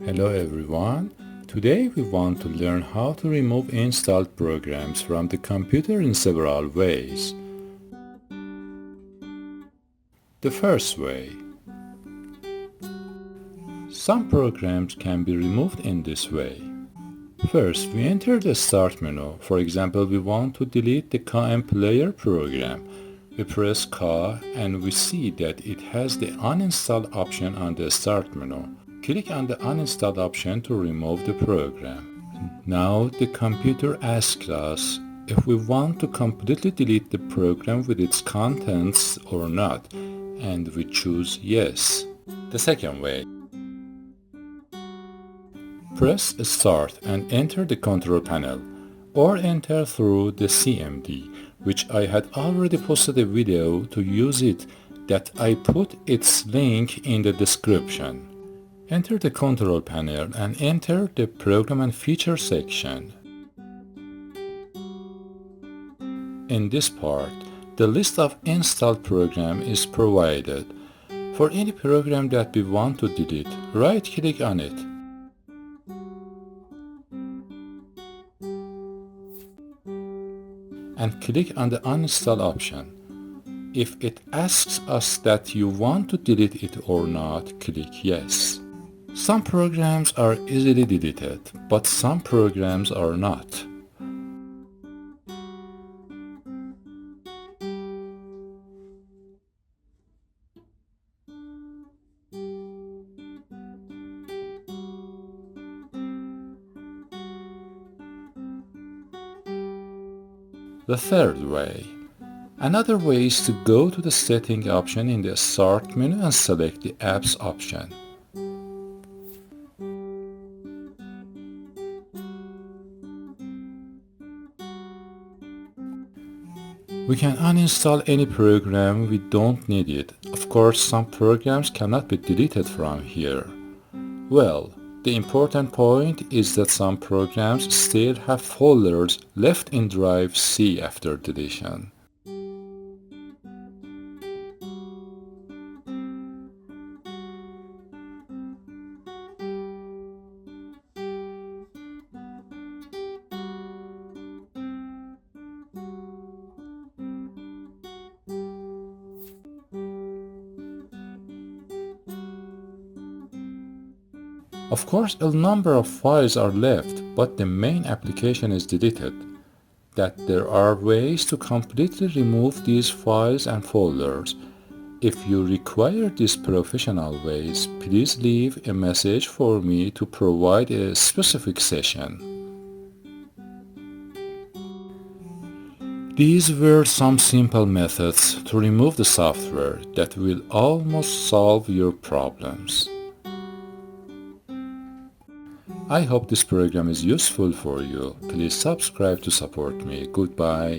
Hello everyone. Today we want to learn how to remove installed programs from the computer in several ways. The first way. Some programs can be removed in this way. First, we enter the Start menu. For example, we want to delete the KM Player program. We press K and we see that it has the Uninstall option on the Start menu. Click on the Uninstall option to remove the program. Now the computer asks us if we want to completely delete the program with its contents or not, and we choose Yes. The second way. Press Start and enter the control panel, or enter through the CMD, which I had already posted a video to use it that I put its link in the description. Enter the control panel and enter the Program and Feature section. In this part, the list of installed programs is provided. For any program that we want to delete, right-click on it. And click on the Uninstall option. If it asks us that you want to delete it or not, click Yes. Some programs are easily deleted, but some programs are not. The third way. Another way is to go to the Setting option in the Start menu and select the Apps option. We can uninstall any program we don't need it. Of course, some programs cannot be deleted from here. Well, the important point is that some programs still have folders left in Drive C after deletion. Of course, a number of files are left, but the main application is deleted. That there are ways to completely remove these files and folders. If you require these professional ways, please leave a message for me to provide a specific session. These were some simple methods to remove the software that will almost solve your problems. I hope this program is useful for you. Please subscribe to support me. Goodbye.